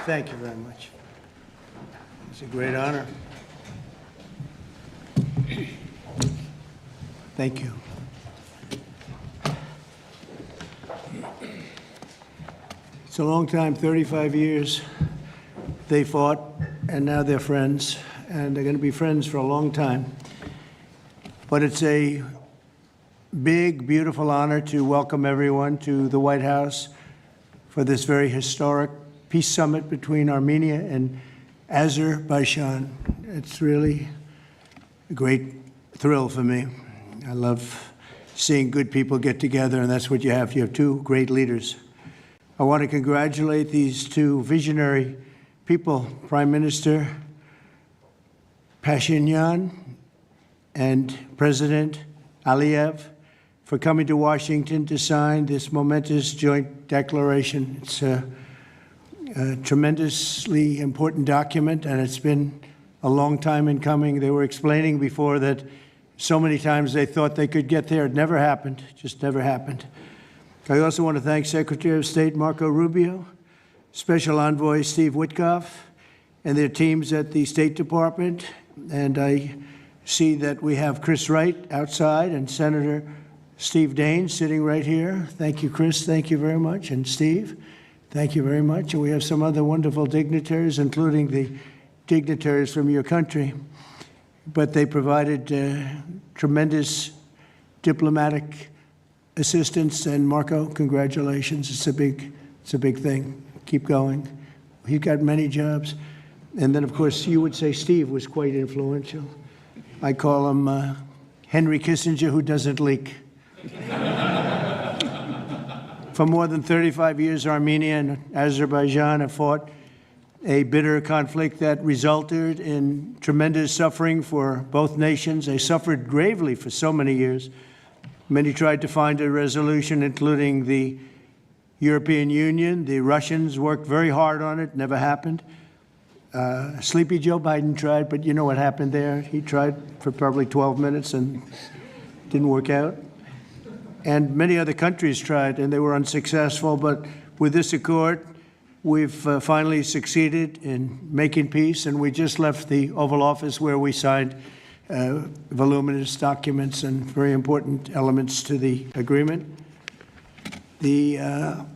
Thank you very much. It's a great honor. Thank you. It's a long time, 35 years. They fought, and now they're friends, and they're going to be friends for a long time. But it's a big, beautiful honor to welcome everyone to the White House for this very historic peace summit between Armenia and Azerbaijan. It's really a great thrill for me. I love seeing good people get together, and that's what you have. You have two great leaders. I want to congratulate these two visionary people, Prime Minister Pashinyan and President Aliyev, for coming to Washington to sign this momentous joint declaration. It's a tremendously important document, and it's been a long time in coming. They were explaining before that so many times they thought they could get there. It never happened, just never happened. I also want to thank Secretary of State Marco Rubio, Special Envoy Steve Witkoff, and their teams at the State Department. And I see that we have Chris Wright outside and Senator Steve Daines sitting right here. Thank you, Chris. Thank you very much. And Steve, thank you very much. And we have some other wonderful dignitaries, including the dignitaries from your country. But they provided tremendous diplomatic assistance. And Marco, congratulations. It's a big thing. Keep going. He got many jobs. And then, of course, you would say Steve was quite influential. I call him Henry Kissinger, who doesn't leak. For more than 35 years, Armenia and Azerbaijan have fought a bitter conflict that resulted in tremendous suffering for both nations. They suffered gravely for so many years. Many tried to find a resolution, including the European Union. The Russians worked very hard on it, never happened. Sleepy Joe Biden tried, but you know what happened there. He tried for probably 12 minutes and didn't work out. And many other countries tried, and they were unsuccessful. But with this accord, we've finally succeeded in making peace, and we just left the Oval Office where we signed voluminous documents and very important elements to the agreement. The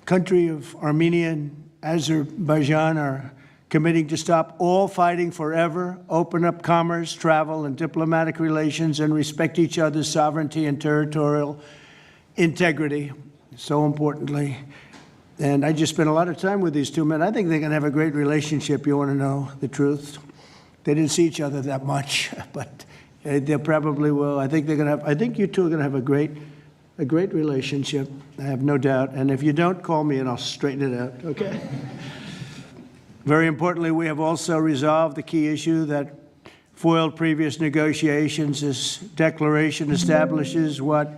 country of Armenia and Azerbaijan are committing to stop all fighting forever, open up commerce, travel, and diplomatic relations, and respect each other's sovereignty and territorial integrity, so importantly. And I just spent a lot of time with these two men. I think they're going to have a great relationship. You want to know the truth? They didn't see each other that much, but they probably will. I think they're going to have. I think you two are going to have a great relationship. I have no doubt. And if you don't, call me and I'll straighten it out. Okay. Very importantly, we have also resolved the key issue that foiled previous negotiations. This declaration establishes what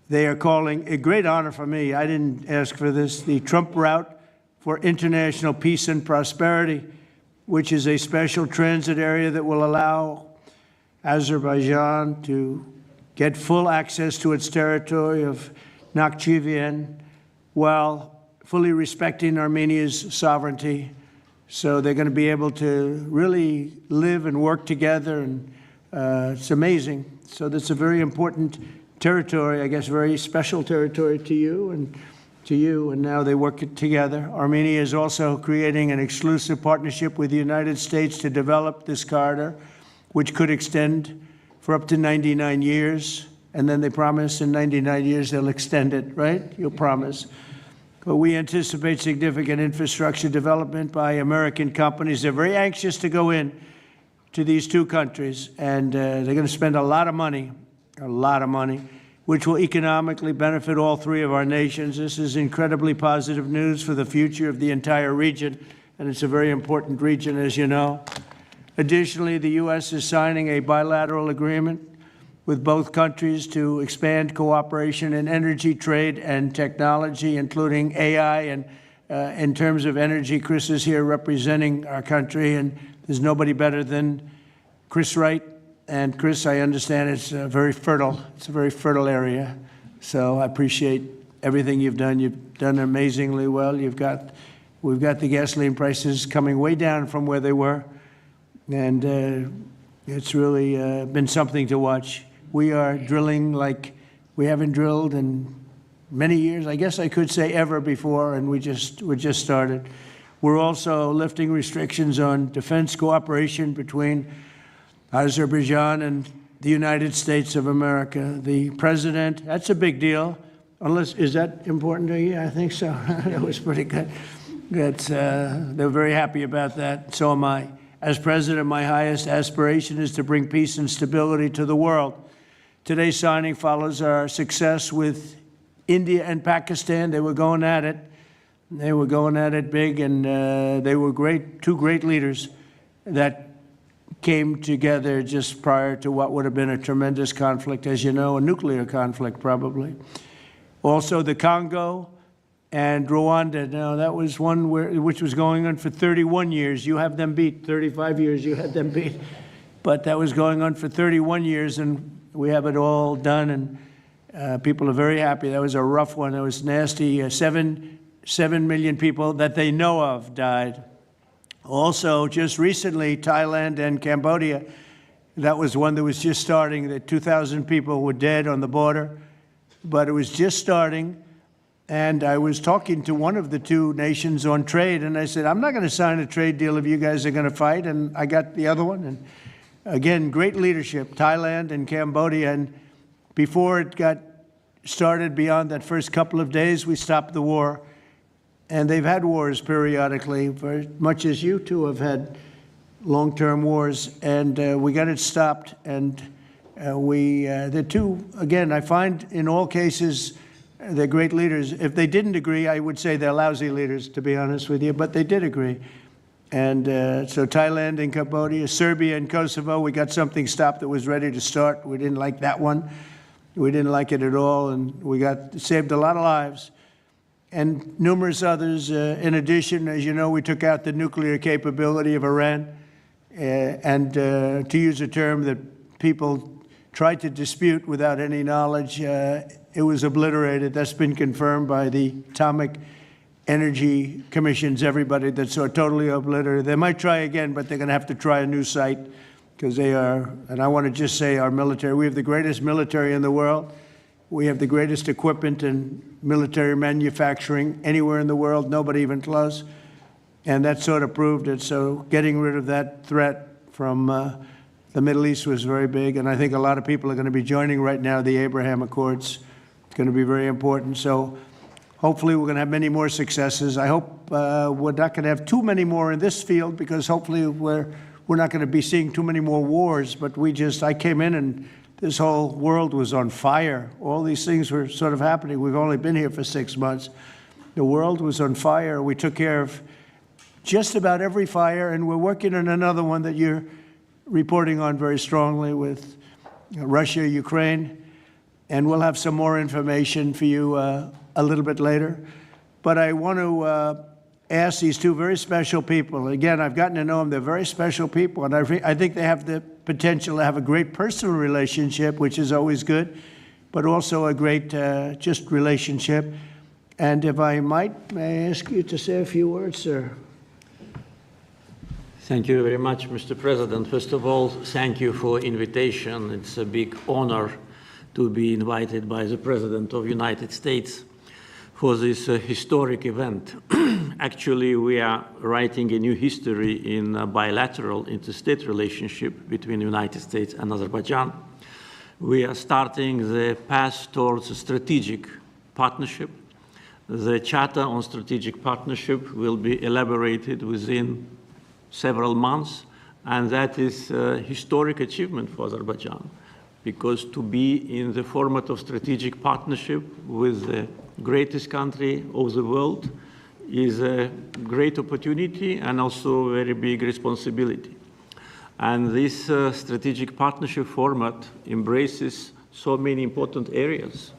they are calling a great honor for me. I didn't ask for this. The Trump route for international peace and prosperity, which is a special transit area that will allow Azerbaijan to get full access to its territory of Nakhchivan while fully respecting Armenia's sovereignty. So they're going to be able to really live and work together, and it's amazing. So that's a very important territory, I guess, very special territory to you, and now they work together. Armenia is also creating an exclusive partnership with the United States to develop this corridor, which could extend for up to 99 years. And then they promise in 99 years they'll extend it, right? You'll promise. But we anticipate significant infrastructure development by American companies. They're very anxious to go in to these two countries, and they're going to spend a lot of money, which will economically benefit all three of our nations. This is incredibly positive news for the future of the entire region, and it's a very important region, as you know. Additionally, the U.S. is signing a bilateral agreement with both countries to expand cooperation in energy, trade, and technology, including AI. And in terms of energy, Chris is here representing our country, and there's nobody better than Chris Wright. And Chris, I understand it's very fertile. It's a very fertile area. So I appreciate everything you've done. You've done amazingly well. You've got We've got the gasoline prices coming way down from where they were, and it's really been something to watch. We are drilling like we haven't drilled in many years, I guess I could say ever before, and we just started. We're also lifting restrictions on defense cooperation between Azerbaijan and the United States of America. The president, that's a big deal. Unless, is that important to you? I think so. That was pretty good. They're very happy about that. So am I. As president, my highest aspiration is to bring peace and stability to the world. Today's signing follows our success with India and Pakistan. They were going at it. They were going at it big, and they were great, two great leaders that came together just prior to what would have been a tremendous conflict, as you know, a nuclear conflict probably. Also the Congo and Rwanda. Now that was one which was going on for 31 years. You have them beat. 35 years you had them beat. But that was going on for 31 years, and we have it all done, and people are very happy. That was a rough one. That was nasty. 7 million people that they know of died. Also, just recently, Thailand and Cambodia, that was one that was just starting. That 2,000 people were dead on the border, but it was just starting. And I was talking to one of the two nations on trade, and I said, I'm not going to sign a trade deal if you guys are going to fight. And I got the other one. And again, great leadership, Thailand and Cambodia. And before it got started, beyond that first couple of days, we stopped the war. And they've had wars periodically, very much as you two have had long-term wars. And we got it stopped. And the two, again, I find in all cases, they're great leaders. If they didn't agree, I would say they're lousy leaders, to be honest with you, but they did agree. And so Thailand and Cambodia, Serbia and Kosovo, we got something stopped that was ready to start. We didn't like that one. We didn't like it at all, and we saved a lot of lives. And numerous others. In addition, as you know, we took out the nuclear capability of Iran. And to use a term that people tried to dispute without any knowledge, it was obliterated. That's been confirmed by the Atomic Energy Commissions, everybody, that's so totally obliterated. They might try again, but they're going to have to try a new site because they are, and I want to just say our military, we have the greatest military in the world. We have the greatest equipment and military manufacturing anywhere in the world, nobody even close. And that sort of proved it. So getting rid of that threat from the Middle East was very big. And I think a lot of people are going to be joining right now the Abraham Accords. It's going to be very important. So hopefully we're going to have many more successes. I hope we're not going to have too many more in this field because hopefully we're not going to be seeing too many more wars. But I came in and this whole world was on fire. All these things were sort of happening. We've only been here for 6 months. The world was on fire. We took care of just about every fire, and we're working on another one that you're reporting on very strongly with Russia, Ukraine, and we'll have some more information for you a little bit later. But I want to ask these two very special people. Again, I've gotten to know them. They're very special people, and I think they have the potential to have a great personal relationship, which is always good, but also a great just relationship. And if I might, may I ask you to say a few words, sir? Thank you very much, Mr. President. First of all, thank you for invitation. It's a big honor to be invited by the President of the United States for this historic event. Actually, we are writing a new history in a bilateral interstate relationship between the United States and Azerbaijan. We are starting the path towards a strategic partnership. The Charter on Strategic Partnership will be elaborated within several months, and that is a historic achievement for Azerbaijan, because to be in the format of strategic partnership with the greatest country of the world is a great opportunity and also a very big responsibility. And this strategic partnership format embraces so many important areas: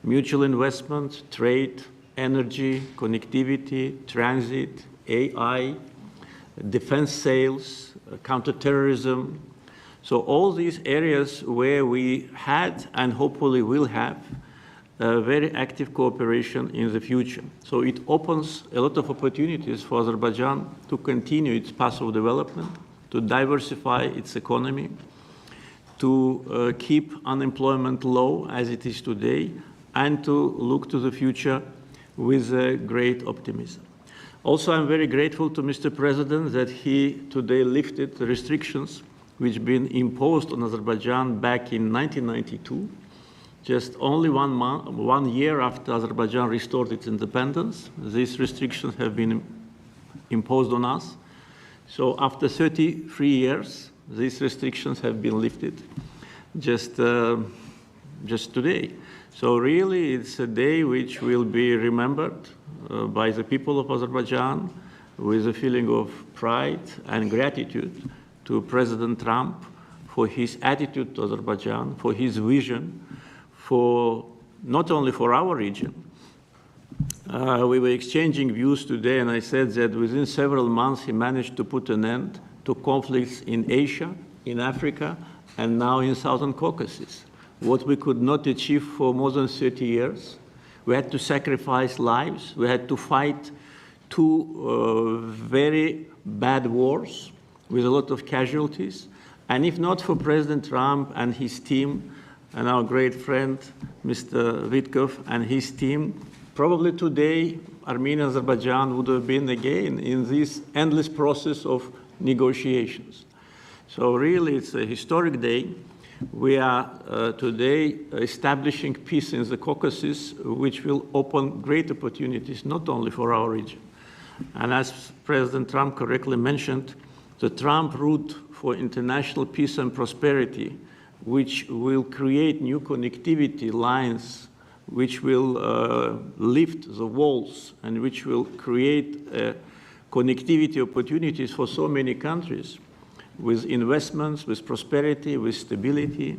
mutual investment, trade, energy, connectivity, transit, AI, defense sales, counterterrorism. So all these areas where we had and hopefully will have very active cooperation in the future. So it opens a lot of opportunities for Azerbaijan to continue its path of development, to diversify its economy, to keep unemployment low as it is today, and to look to the future with great optimism. Also, I'm very grateful to Mr. President that he today lifted the restrictions which have been imposed on Azerbaijan back in 1992, just only 1 year after Azerbaijan restored its independence. These restrictions have been imposed on us. So after 33 years, these restrictions have been lifted just today. So really, it's a day which will be remembered by the people of Azerbaijan with a feeling of pride and gratitude to President Trump for his attitude to Azerbaijan, for his vision, for not only for our region. We were exchanging views today, and I said that within several months he managed to put an end to conflicts in Asia, in Africa, and now in Southern Caucasus. What we could not achieve for more than 30 years. We had to sacrifice lives. We had to fight two very bad wars with a lot of casualties. And if not for President Trump and his team, and our great friend, Mr. Vitkov and his team, probably today, Armenia and Azerbaijan would have been again in this endless process of negotiations. So really, it's a historic day. We are today establishing peace in the Caucasus, which will open great opportunities, not only for our region. And as President Trump correctly mentioned, the Trump route for international peace and prosperity, which will create new connectivity lines, which will lift the walls, and which will create connectivity opportunities for so many countries, with investments, with prosperity, with stability.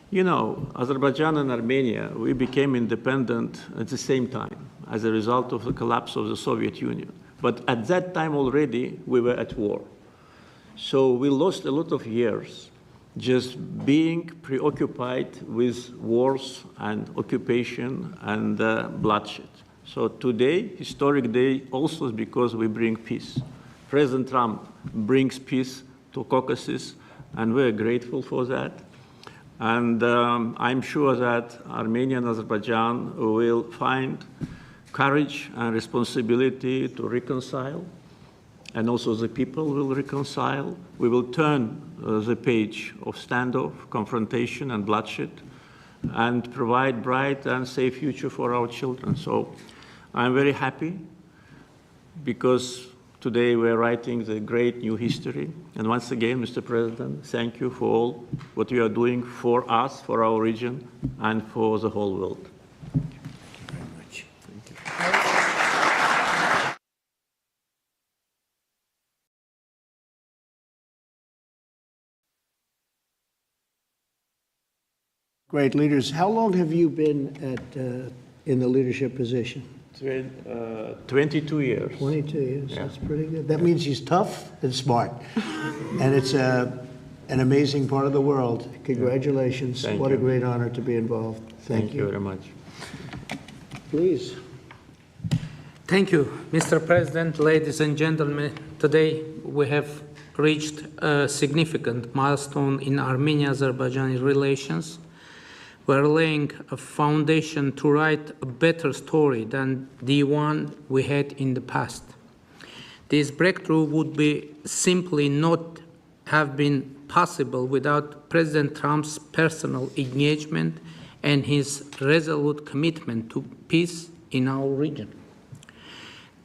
You know, Azerbaijan and Armenia, we became independent at the same time as a result of the collapse of the Soviet Union. But at that time already, we were at war. So we lost a lot of years just being preoccupied with wars and occupation and bloodshed. So today, historic day, also is because we bring peace. President Trump brings peace to Caucasus, and we're grateful for that. And I'm sure that Armenia and Azerbaijan will find courage and responsibility to reconcile, and also the people will reconcile. We will turn the page of standoff, confrontation, and bloodshed, and provide bright and safe future for our children. So I'm very happy because today we're writing the great new history. And once again, Mr. President, thank you for all what you are doing for us, for our region, and for the whole world. Thank you very much. Thank you. Great leaders. How long have you been in the leadership position? 22 years. 22 years. Yeah. That's pretty good. That means he's tough and smart. And it's an amazing part of the world. Congratulations. Thank What you. a great honor to be involved. Thank you very much. Please. Thank you, Mr. President, ladies and gentlemen. Today we have reached a significant milestone in Armenia-Azerbaijani relations. We're laying a foundation to write a better story than the one we had in the past. This breakthrough would be simply not have been possible without President Trump's personal engagement and his resolute commitment to peace in our region.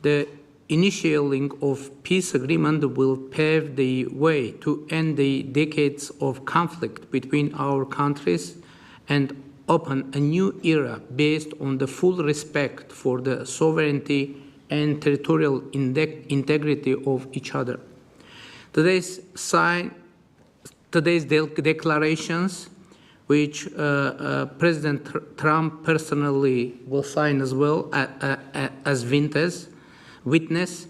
The initiating of peace agreement will pave the way to end the decades of conflict between our countries and open a new era based on the full respect for the sovereignty and territorial integrity of each other. Today's declarations, which President Trump personally will sign as well as witness,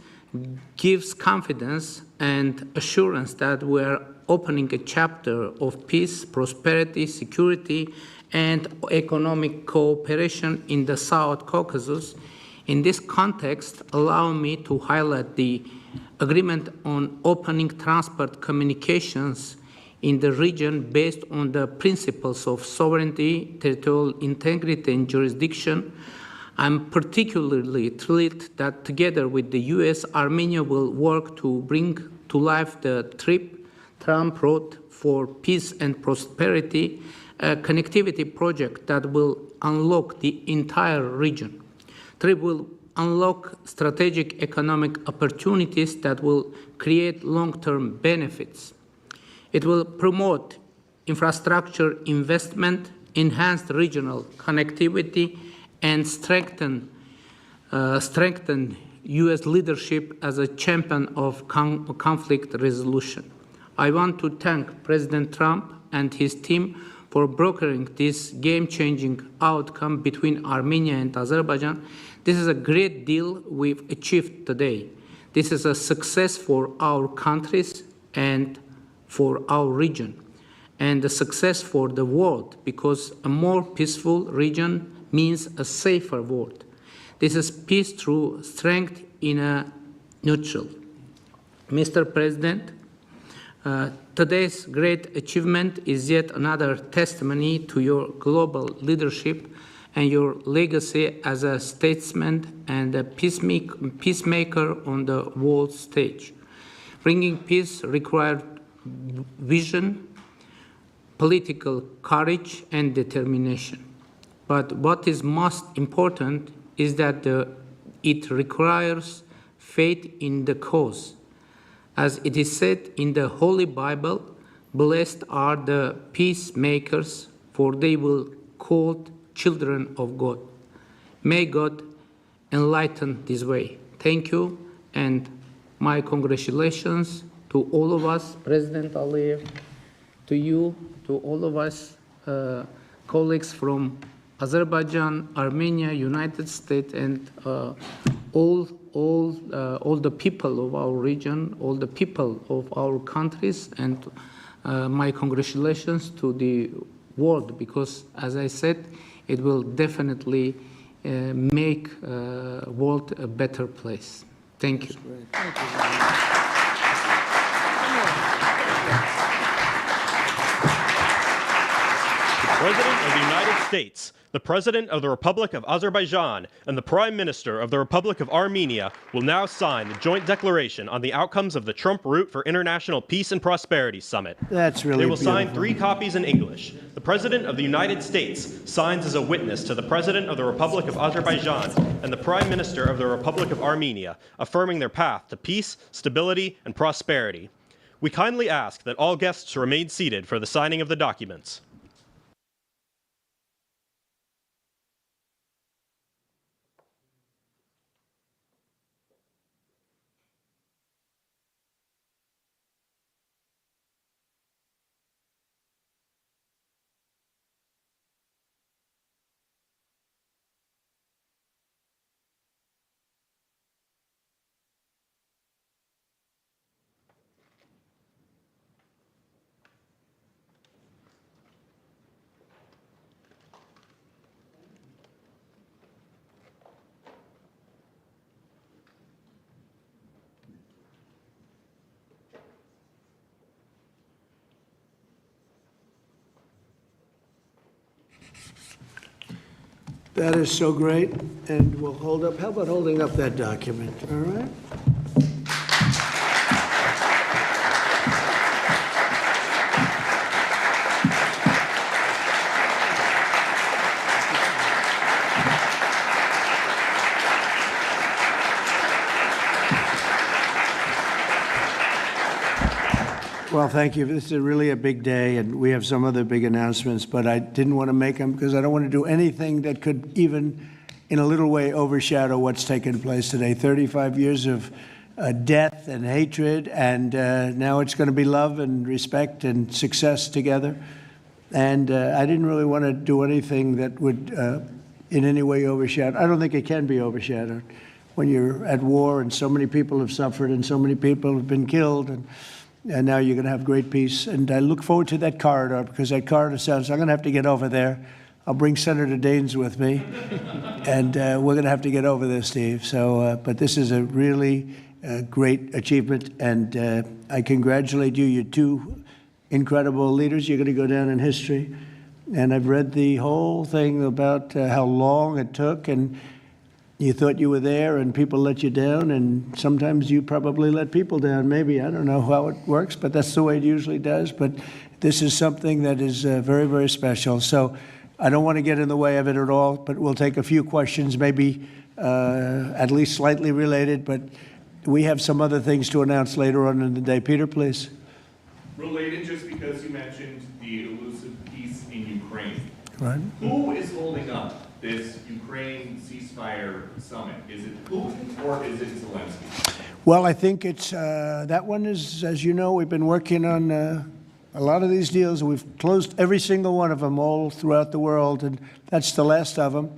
gives confidence and assurance that we are opening a chapter of peace, prosperity, security, and economic cooperation in the South Caucasus. In this context, allow me to highlight the agreement on opening transport communications in the region based on the principles of sovereignty, territorial integrity, and jurisdiction. I'm particularly thrilled that together with the US, Armenia will work to bring to life the Trump Road for Peace and Prosperity, a connectivity project that will unlock the entire region. TRIP will unlock strategic economic opportunities that will create long-term benefits. It will promote infrastructure investment, enhance regional connectivity, and strengthen U.S. leadership as a champion of conflict resolution. I want to thank President Trump and his team for brokering this game-changing outcome between Armenia and Azerbaijan. This is a great deal we've achieved today. This is a success for our countries and for our region, and a success for the world, because a more peaceful region means a safer world. This is peace through strength in a nutshell. Mr. President, today's great achievement is yet another testimony to your global leadership and your legacy as a statesman and a peacemaker on the world stage. Bringing peace required vision, political courage, and determination. But what is most important is that it requires faith in the cause. As it is said in the Holy Bible, blessed are the peacemakers, for they will be called children of God. May God enlighten this way. Thank you, and my congratulations to all of us, President Aliyev, to you, to all of us, colleagues from Azerbaijan, Armenia, United States, and all the people of our region, all the people of our countries, and my congratulations to the world, because, as I said, it will definitely make the world a better place. Thank you. Thank you. President of the United States, the President of the Republic of Azerbaijan, and the Prime Minister of the Republic of Armenia will now sign the joint declaration on the outcomes of the Trump Route for International Peace and Prosperity Summit. That's really They will beautiful. sign 3 copies in English. The President of the United States signs as a witness to the President of the Republic of Azerbaijan and the Prime Minister of the Republic of Armenia, affirming their path to peace, stability, and prosperity. We kindly ask that all guests remain seated for the signing of the documents. That is so great, and we'll hold up, how about holding up that document, all right? Well, thank you. This is really a big day, and we have some other big announcements, but I didn't want to make them because I don't want to do anything that could even, in a little way, overshadow what's taken place today. 35 years of death and hatred, and now it's going to be love and respect and success together. And I didn't really want to do anything that would in any way overshadow. I don't think it can be overshadowed when you're at war and so many people have suffered and so many people have been killed. And and now you're going to have great peace. And I look forward to that corridor, because that corridor sounds, I'm going to have to get over there. I'll bring Senator Daines with me, and we're going to have to get over there, Steve. So, but this is a really great achievement, and I congratulate you. You're two incredible leaders. You're going to go down in history. And I've read the whole thing about how long it took, and you thought you were there and people let you down, and sometimes you probably let people down, maybe. I don't know how it works, but that's the way it usually does. But this is something that is very, very special. So I don't want to get in the way of it at all, but we'll take a few questions, maybe at least slightly related, but we have some other things to announce later on in the day. Peter, please. Related, just because you mentioned the elusive peace in Ukraine. Right. Who is holding up this Ukraine ceasefire summit? Is it Putin or is it Zelensky? Well, I think it's, that one is, as you know, we've been working on a lot of these deals. We've closed every single one of them all throughout the world, and that's the last of them.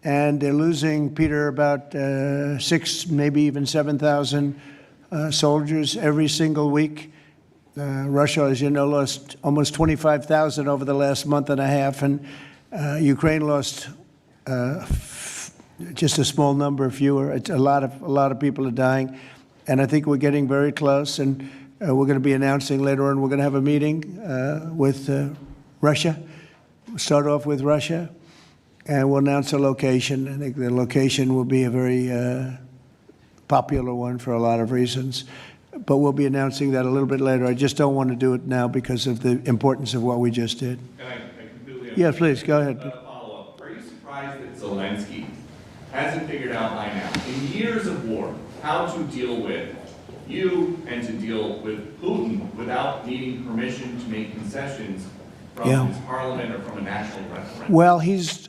And they're losing, Peter, about 6,000, maybe even 7,000 soldiers every single week. Russia, as you know, lost almost 25,000 over the last month and a half, and Ukraine lost just a small number, fewer. It's a lot of people are dying, and I think we're getting very close. And we're going to be announcing later on. We're going to have a meeting with Russia. We'll start off with Russia, and we'll announce a location. I think the location will be a very popular one for a lot of reasons. But we'll be announcing that a little bit later. I just don't want to do it now because of the importance of what we just did. And I completely understand. Yeah, please, go ahead. Follow-up. Are you surprised that Zelensky hasn't figured out by now, in years of war, how to deal with you and to deal with Putin without needing permission to make concessions from his parliament or from a national referendum? Well, he's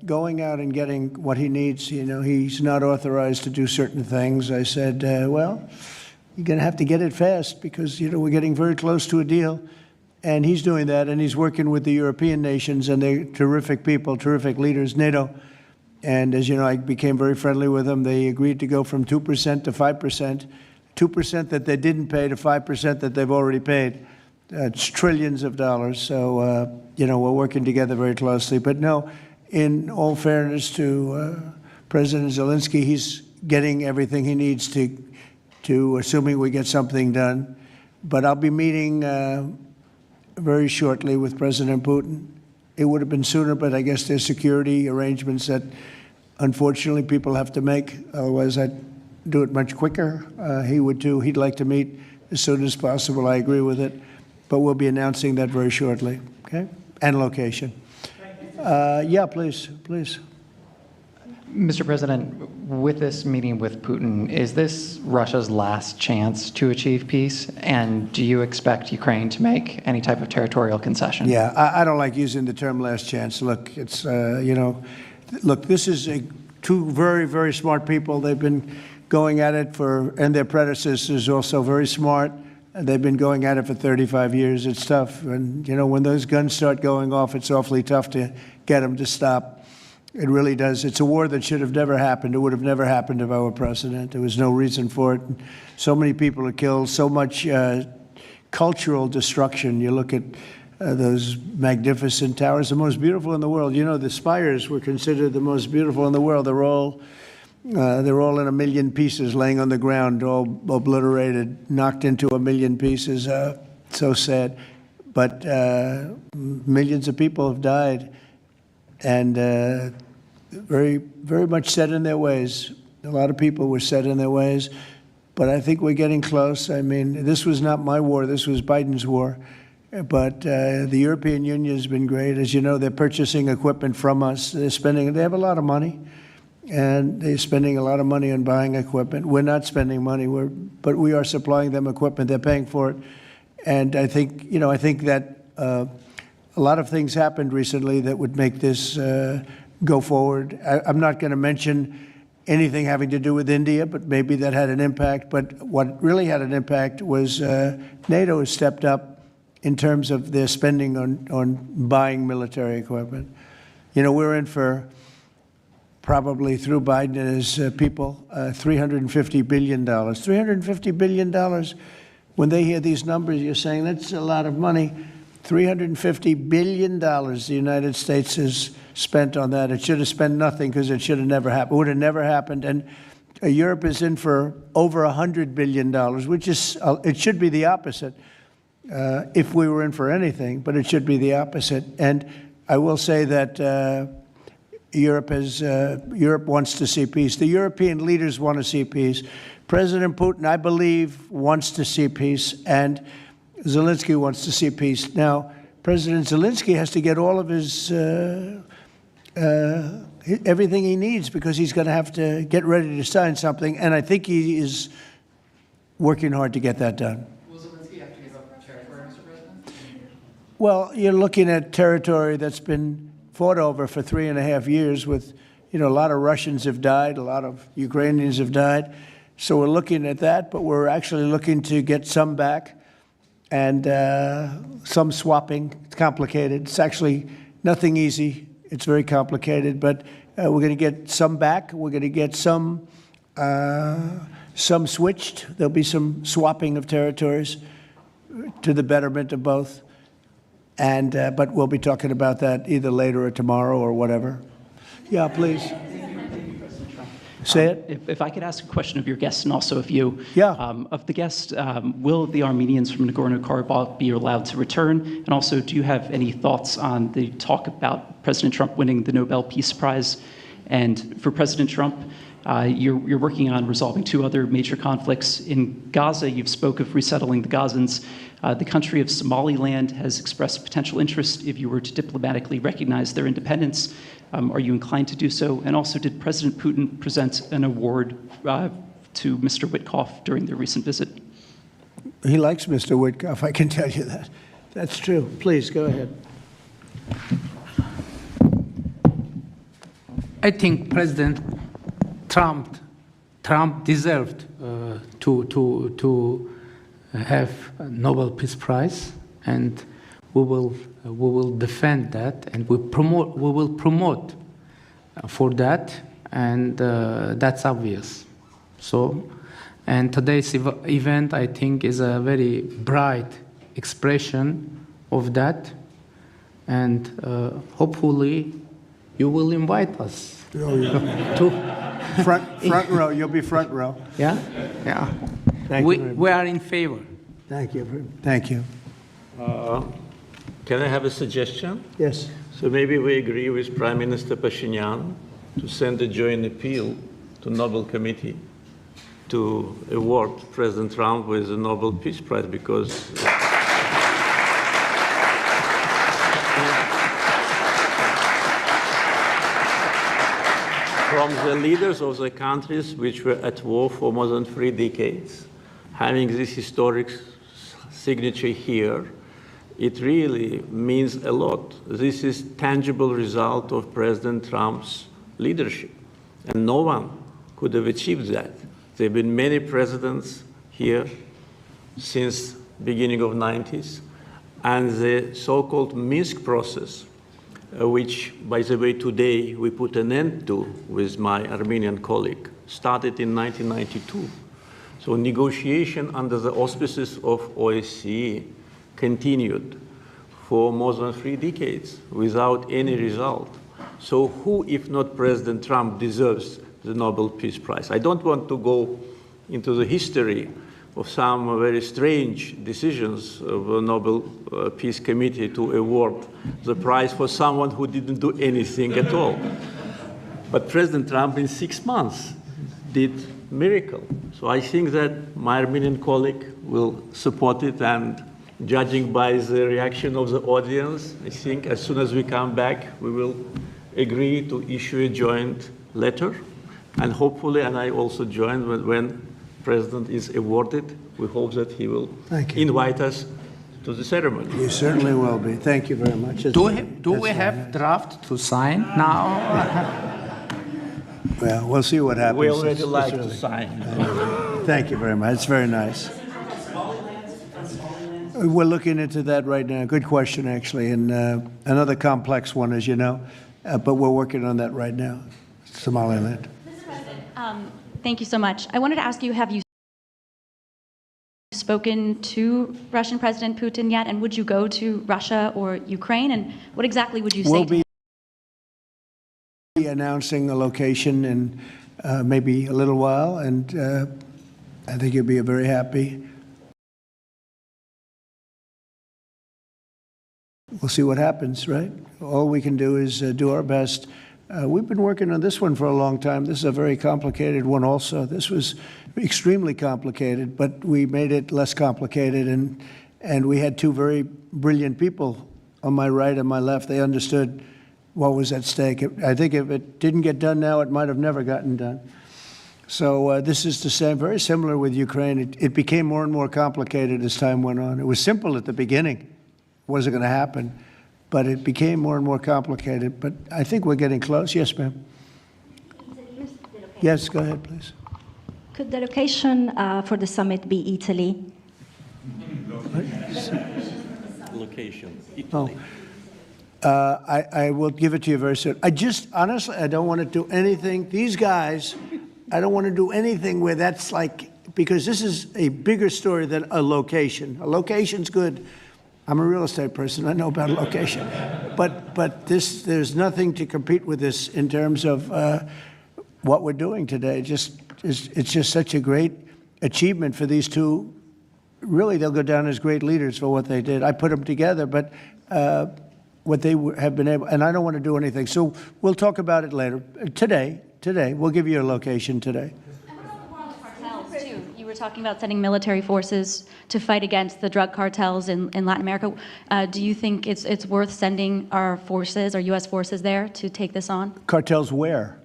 going out and getting what he needs. You know, he's not authorized to do certain things. I said, well, you're going to have to get it fast because, you know, we're getting very close to a deal. And he's doing that, and he's working with the European nations, and they're terrific people, terrific leaders, NATO. And as you know, I became very friendly with them. They agreed to go from 2% to 5%, 2% that they didn't pay to 5% that they've already paid. It's trillions of dollars. So, you know, we're working together very closely. But no, in all fairness to President Zelensky, he's getting everything he needs to assuming we get something done. But I'll be meeting very shortly with President Putin. It would have been sooner, but I guess there's security arrangements that unfortunately people have to make. Otherwise, I'd do it much quicker. He would too. He'd like to meet as soon as possible. I agree with it. But we'll be announcing that very shortly, okay? And location. Yeah, please. Mr. President, with this meeting with Putin, is this Russia's last chance to achieve peace? And do you expect Ukraine to make any type of territorial concession? Yeah, I don't like using the term last chance. Look, it's, you know, look, this is two very, very smart people. They've been going at it and their predecessors also very smart. They've been going at it for 35 years. It's tough. And, you know, when those guns start going off, it's awfully tough to get them to stop. It really does. It's a war that should have never happened. It would have never happened if I were president. There was no reason for it. So many people are killed, so much cultural destruction. You look at those magnificent towers, the most beautiful in the world. You know, the spires were considered the most beautiful in the world. They're all in a million pieces, laying on the ground, all obliterated, knocked into a million pieces. So sad. But millions of people have died. And very, very much set in their ways. A lot of people were set in their ways, but I think we're getting close. I mean, this was not my war, this was Biden's war. But the European Union has been great. As you know, they're purchasing equipment from us. They have a lot of money, and they're spending a lot of money on buying equipment. We're not spending money, but we are supplying them equipment. They're paying for it. And I think, you know, I think that a lot of things happened recently that would make this go forward. I'm not going to mention anything having to do with India, but maybe that had an impact. But what really had an impact was NATO has stepped up in terms of their spending on buying military equipment. You know, we're in for probably through Biden and his people, $350 billion. $350 billion. when they hear these numbers, you're saying that's a lot of money. $350 billion the United States has spent on that. It should have spent nothing because it should have never happened. It would have never happened. And Europe is in for over $100 billion, which is, it should be the opposite if we were in for anything, but it should be the opposite. And I will say that Europe wants to see peace. The European leaders want to see peace. President Putin, I believe, wants to see peace, and Zelensky wants to see peace. Now, President Zelensky has to get all of his everything he needs because he's going to have to get ready to sign something, and I think he is working hard to get that done. Will Zelensky have to give up territory, Mr. President? Well, you're looking at territory that's been fought over for 3.5 years with, a lot of Russians have died, a lot of Ukrainians have died. So we're looking at that, but we're actually looking to get some back and some swapping. It's complicated. It's actually nothing easy. It's very complicated, but we're going to get some back. We're going to get some switched. There'll be some swapping of territories to the betterment of both. And but we'll be talking about that either later or tomorrow or whatever. Yeah, please. Say it. If I could ask a question of your guests and also of you. Yeah. Of the guests, will the Armenians from Nagorno-Karabakh be allowed to return? And also, do you have any thoughts on the talk about President Trump winning the Nobel Peace Prize? And for President Trump, you're working on resolving 2 other major conflicts. In Gaza, you've spoke of resettling the Gazans. The country of Somaliland has expressed potential interest if you were to diplomatically recognize their independence. Are you inclined to do so? And also, did President Putin present an award to Mr. Witkoff during their recent visit? He likes Mr. Witkoff, I can tell you that. That's true. Please, go ahead. I think President Trump deserved to have a Nobel Peace Prize, and we will defend that, and we will promote for that, and that's obvious. So, and today's event, I think, is a very bright expression of that, and hopefully you will invite us to Front row. You'll be front row. yeah. Thank you very much. We are in favor. Thank you. Thank you. Can I have a suggestion? Yes. So maybe we agree with Prime Minister Pashinyan to send a joint appeal to Nobel Committee to award President Trump with the Nobel Peace Prize, because from the leaders of the countries which were at war for more than 3 decades, having this historic signature here, it really means a lot. This is tangible result of President Trump's leadership, and no one could have achieved that. There have been many presidents here since beginning of 90s, and the so-called Minsk process, which, by the way, today we put an end to with my Armenian colleague, started in 1992. So negotiation under the auspices of OSCE continued for more than 3 decades without any result. So who, if not President Trump, deserves the Nobel Peace Prize? I don't want to go into the history of some very strange decisions of the Nobel Peace Committee to award the prize for someone who didn't do anything at all. But President Trump, in 6 months, did miracle. So I think that my Armenian colleague will support it, and judging by the reaction of the audience, I think as soon as we come back, we will agree to issue a joint letter, and hopefully, and I also join when President is awarded, we hope that he will invite us to the ceremony. You certainly will be. Thank you very much. Do we have draft to sign now? Well, we'll see what happens. We already It's like early. to sign. Thank you very much. It's very nice. We're looking into that right now. Good question, actually, and another complex one, as you know, but we're working on that right now. Somaliland. Mr. President, thank you so much. I wanted to ask you, have you spoken to Russian President Putin yet? And would you go to Russia or Ukraine? And what exactly would you say We'll to him? be announcing a location in maybe a little while, and I think you'll be very happy. We'll see what happens, right? All we can do is do our best. We've been working on this one for a long time. This is a very complicated one also. This was extremely complicated, but we made it less complicated, and we had two very brilliant people on my right and my left. They understood what was at stake. I think if it didn't get done now, it might have never gotten done. So this is the same, very similar with Ukraine. It became more and more complicated as time went on. It was simple at the beginning. It wasn't going to happen. But it became more and more complicated. But I think we're getting close. Yes, ma'am. Yes, go ahead, please. Could the location for the summit be Italy? Location, Oh. Italy. I will give it to you very soon. Honestly, I don't want to do anything. These guys, I don't want to do anything where that's like, because this is a bigger story than a location. A location's good. I'm a real estate person. I know about location. But there's nothing to compete with this in terms of what we're doing today. It's just such a great achievement for these two. Really, they'll go down as great leaders for what they did. I put them together, but what they have been able, and I don't want to do anything. So we'll talk about it later. Today, we'll give you a location today. Cartels, too. You were talking about sending military forces to fight against the drug cartels in Latin America. Do you think it's worth sending our forces, our U.S. forces there to take this on? Cartels where?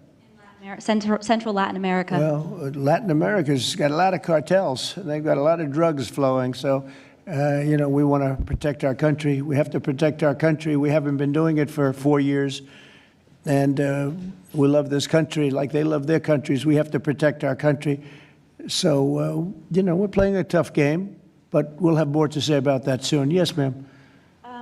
Central Latin America. Well, Latin America's got a lot of cartels. They've got a lot of drugs flowing. So, we want to protect our country. We have to protect our country. We haven't been doing it for 4 years. And we love this country like they love their countries. We have to protect our country. So, we're playing a tough game, but we'll have more to say about that soon. Yes, ma'am.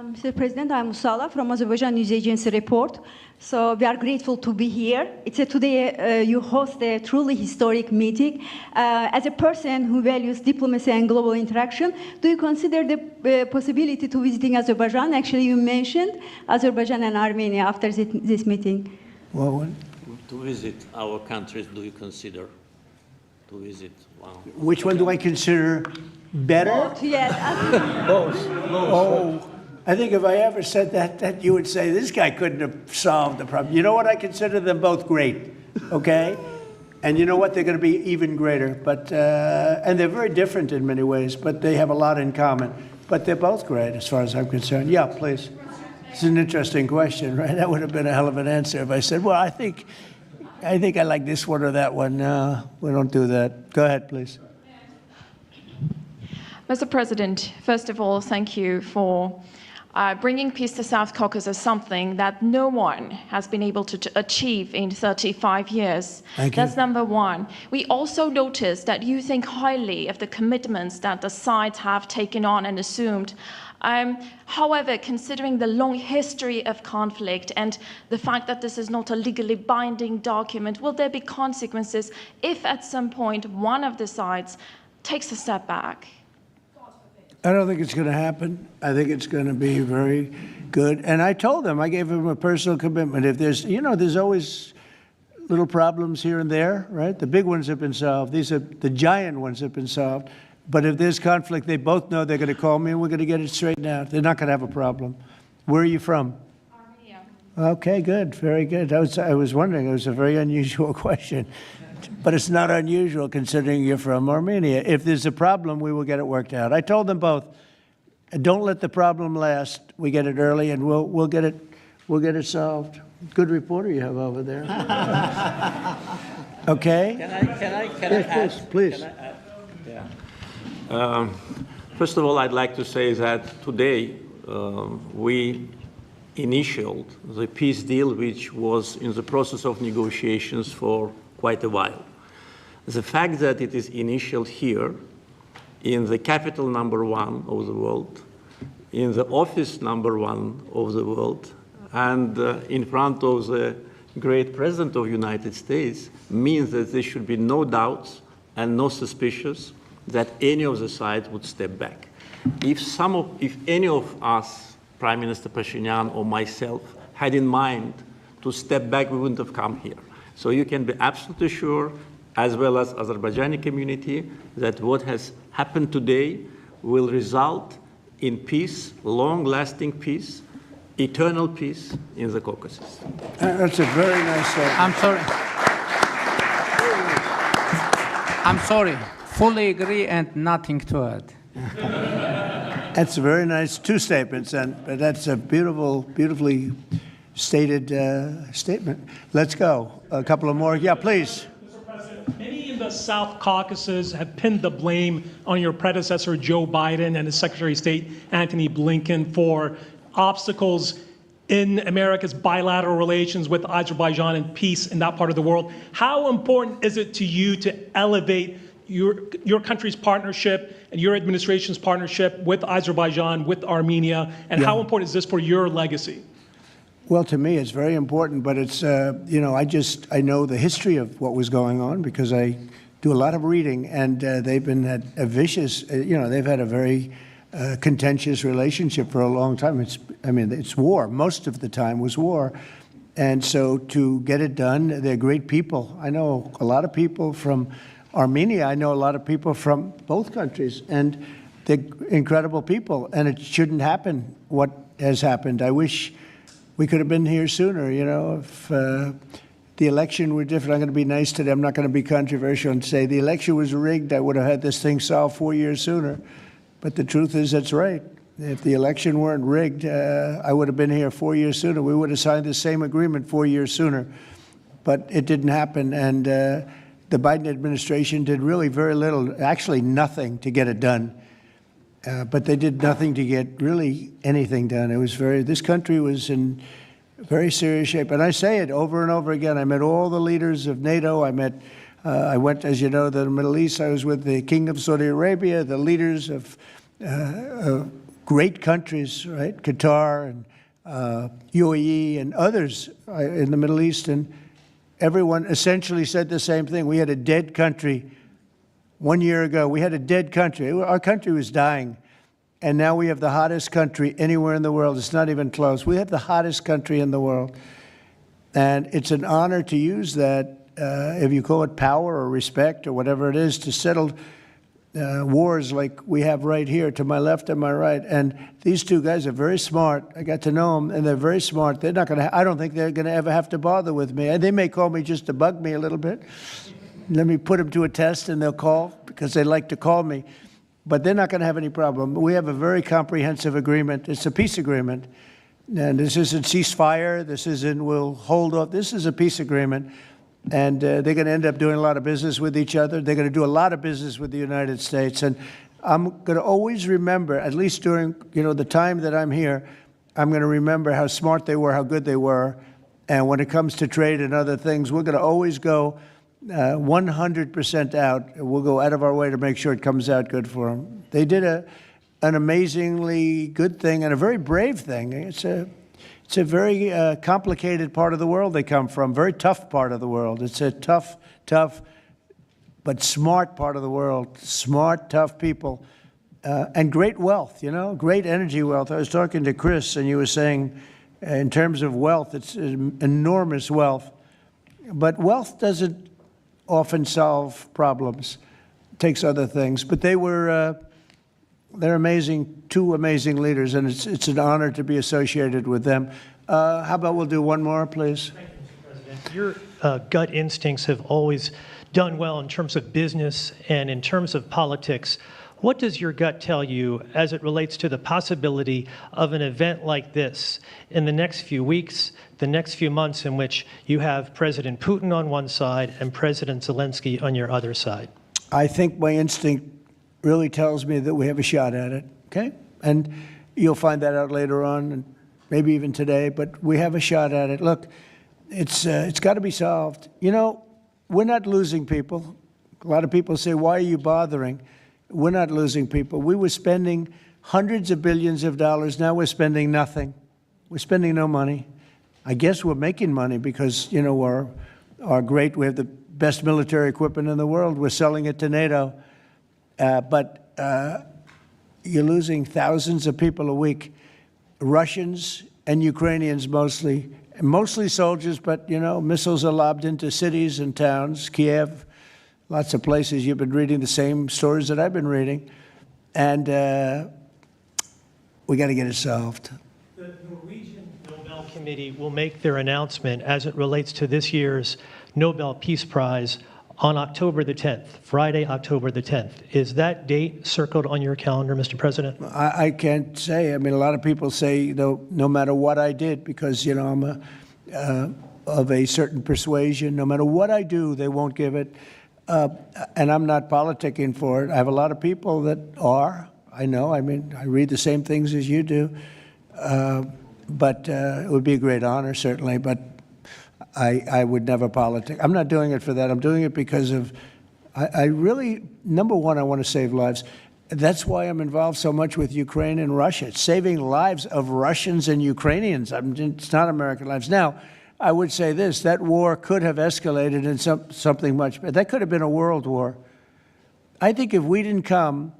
Mr. President, I'm Musala from Azerbaijan News Agency Report. So we are grateful to be here. Today you host a truly historic meeting. As a person who values diplomacy and global interaction, do you consider the possibility to visiting Azerbaijan? Actually, you mentioned Azerbaijan and Armenia after this meeting. Well, To visit our countries, do you consider to visit? Wow. which one do I consider better? Yes. Both. Oh, I think if I ever said that you would say, this guy couldn't have solved the problem. You know what? I consider them both great, okay? And you know what? They're going to be even greater. But and they're very different in many ways, but they have a lot in common. But they're both great as far as I'm concerned. Yeah, please. It's an interesting question, right? That would have been a hell of an answer if I said, well, I think I like this one or that one. No, we don't do that. Go ahead, please. Mr. President, first of all, thank you for bringing peace to South Caucasus, something that no one has been able to achieve in 35 years. Thank you. That's number one. We also noticed that you think highly of the commitments that the sides have taken on and assumed. However, considering the long history of conflict and the fact that this is not a legally binding document, will there be consequences if at some point one of the sides takes a step back? I don't think it's going to happen. I think it's going to be very good. And I told them, I gave them a personal commitment. If there's always little problems here and there, right? The big ones have been solved. These are the giant ones have been solved. But if there's conflict, they both know they're going to call me and we're going to get it straightened out. They're not going to have a problem. Where are you from? Armenia. Okay, good. Very good. I was wondering. It was a very unusual question. But it's not unusual considering you're from Armenia. If there's a problem, we will get it worked out. I told them both, don't let the problem last. We get it early and we'll get it solved. Good reporter you have over there. Okay? Can I add? Please. Can I add? Yeah. First of all, I'd like to say that today we initialed the peace deal, which was in the process of negotiations for quite a while. The fact that it is initialed here, in the capital #1 of the world, in the office #1 of the world, and in front of the great President of the United States, means that there should be no doubts and no suspicions that any of the sides would step back. If any of us, Prime Minister Pashinyan or myself, had in mind to step back, we wouldn't have come here. So you can be absolutely sure, as well as Azerbaijani community, that what has happened today will result in peace, long-lasting peace, eternal peace in the Caucasus. That's a very nice statement. I'm sorry. Fully agree and nothing to add. That's a very nice two statements, but that's a beautifully stated statement. Let's go. A couple of more. Yeah, please. Mr. President, many in the South Caucasus have pinned the blame on your predecessor, Joe Biden, and his Secretary of State, Antony Blinken, for obstacles in America's bilateral relations with Azerbaijan and peace in that part of the world. How important is it to you to elevate your country's partnership and your administration's partnership with Azerbaijan, with Armenia, and how important is this for your legacy? Well, to me, it's very important, but it's, you know, I know the history of what was going on because I do a lot of reading, and they've been at a vicious, you know, they've had a very contentious relationship for a long time. It's war. Most of the time was war. And so to get it done, they're great people. I know a lot of people from Armenia. I know a lot of people from both countries, and they're incredible people, and it shouldn't happen what has happened. I wish we could have been here sooner, you know, if the election were different. I'm going to be nice today. I'm not going to be controversial and say the election was rigged. I would have had this thing solved 4 years sooner. But the truth is, that's right. If the election weren't rigged, I would have been here 4 years sooner. We would have signed the same agreement 4 years sooner. But it didn't happen, and the Biden administration did really very little, actually nothing, to get it done. But they did nothing to get really anything done. It was this country was in very serious shape. And I say it over and over again. I met all the leaders of NATO. I went, as you know, to the Middle East. I was with the King of Saudi Arabia, the leaders of great countries, right? Qatar and UAE and others in the Middle East. And everyone essentially said the same thing. We had a dead country 1 year ago. We had a dead country. Our country was dying. And now we have the hottest country anywhere in the world. It's not even close. We have the hottest country in the world. And it's an honor to use that, if you call it power or respect or whatever it is, to settle wars like we have right here to my left and my right. And these two guys are very smart. I got to know them, and they're very smart. They're not going to. I don't think they're going to ever have to bother with me. And they may call me just to bug me a little bit. Let me put them to a test, and they'll call because they like to call me. But they're not going to have any problem. We have a very comprehensive agreement. It's a peace agreement. And this isn't ceasefire. This isn't we'll hold off. This is a peace agreement. And they're going to end up doing a lot of business with each other. They're going to do a lot of business with the United States. And I'm going to always remember, at least during the time that I'm here, I'm going to remember how smart they were, how good they were. And when it comes to trade and other things, we're going to always go 100% out. We'll go out of our way to make sure it comes out good for them. They did an amazingly good thing and a very brave thing. It's a very complicated part of the world they come from, very tough part of the world. It's a tough, but smart part of the world, smart, tough people, and great wealth, great energy wealth. I was talking to Chris, and you were saying in terms of wealth, it's enormous wealth. But wealth doesn't often solve problems. It takes other things. But they're amazing, two amazing leaders, and it's an honor to be associated with them. How about we'll do one more, please? Thank you, Mr. President. Your gut instincts have always done well in terms of business and in terms of politics. What does your gut tell you as it relates to the possibility of an event like this in the next few weeks, the next few months, in which you have President Putin on one side and President Zelensky on your other side? I think my instinct really tells me that we have a shot at it, okay? And you'll find that out later on, and maybe even today, but we have a shot at it. Look, it's got to be solved. We're not losing people. A lot of people say, why are you bothering? We're not losing people. We were spending hundreds of billions of dollars. Now we're spending nothing. We're spending no money. I guess we're making money because, we have the best military equipment in the world. We're selling it to NATO. But you're losing thousands of people a week, Russians and Ukrainians mostly soldiers, but, missiles are lobbed into cities and towns, Kiev, lots of places. You've been reading the same stories that I've been reading. And we got to get it solved. The Norwegian Nobel Committee will make their announcement as it relates to this year's Nobel Peace Prize on October the 10th, Friday, October the 10th. Is that date circled on your calendar, Mr. President? I can't say. I mean, a lot of people say, no matter what I did, because, I'm of a certain persuasion, no matter what I do, they won't give it. And I'm not politicking for it. I have a lot of people that are. I know. I mean, I read the same things as you do. But it would be a great honor, certainly. But I would never politic. I'm not doing it for that. I'm doing it because of, I really, number one, I want to save lives. That's why I'm involved so much with Ukraine and Russia. It's saving lives of Russians and Ukrainians. It's not American lives. Now, I would say this, that war could have escalated in something much better. That could have been a world war. I think if we didn't come,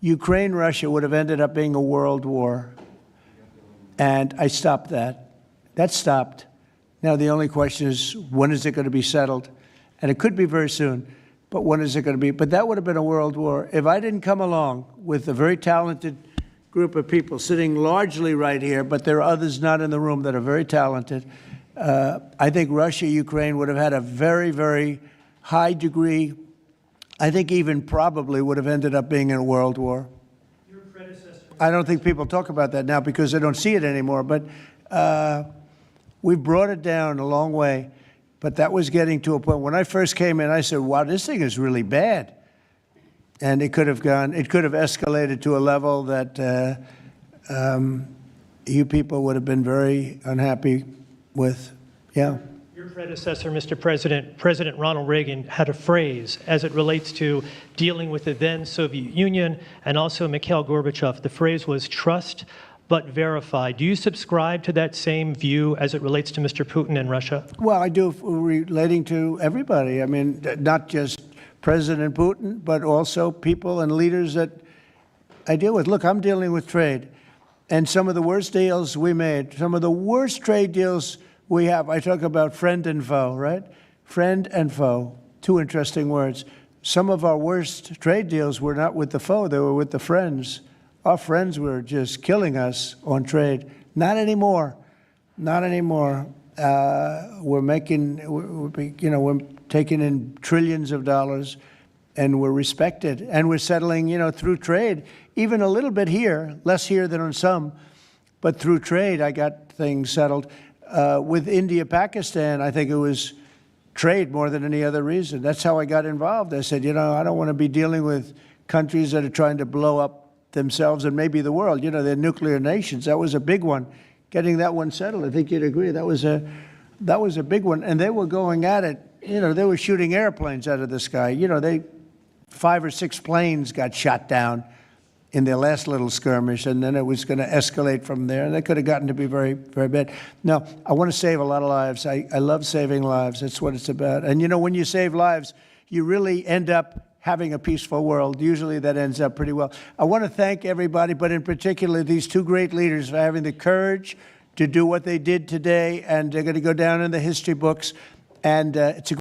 Ukraine-Russia would have ended up being a world war. And I stopped that. That stopped. Now, the only question is, when is it going to be settled? And it could be very soon, but when is it going to be? But that would have been a world war. If I didn't come along with a very talented group of people sitting largely right here, but there are others not in the room that are very talented, I think Russia, Ukraine would have had a very, very high degree, I think even probably would have ended up being in a world war. Your predecessor. I don't think people talk about that now because they don't see it anymore, but we've brought it down a long way, but that was getting to a point. When I first came in, I said, wow, this thing is really bad. And it could have escalated to a level that you people would have been very unhappy with. Yeah. Your predecessor, Mr. President, President Ronald Reagan, had a phrase as it relates to dealing with the then Soviet Union and also Mikhail Gorbachev. The phrase was trust but verify. Do you subscribe to that same view as it relates to Mr. Putin and Russia? Well, I do, relating to everybody. I mean, not just President Putin, but also people and leaders that I deal with. Look, I'm dealing with trade. And some of the worst deals we made, some of the worst trade deals we have, I talk about friend and foe, right? Friend and foe, two interesting words. Some of our worst trade deals were not with the foe, they were with the friends. Our friends were just killing us on trade. Not anymore. Not anymore. We're taking in trillions of dollars, and we're respected. And we're settling, through trade, even a little bit here, less here than on some, but through trade, I got things settled. With India, Pakistan, I think it was trade more than any other reason. That's how I got involved. I said, I don't want to be dealing with countries that are trying to blow up themselves and maybe the world. They're nuclear nations. That was a big one. Getting that one settled, I think you'd agree. That was a big one. And they were going at it. They were shooting airplanes out of the sky. 5 or 6 planes got shot down in their last little skirmish, and then it was going to escalate from there. And that could have gotten to be very, very bad. No, I want to save a lot of lives. I love saving lives. That's what it's about. And, when you save lives, you really end up having a peaceful world. Usually that ends up pretty well. I want to thank everybody, but in particular these two great leaders for having the courage to do what they did today, and they're going to go down in the history books. And it's a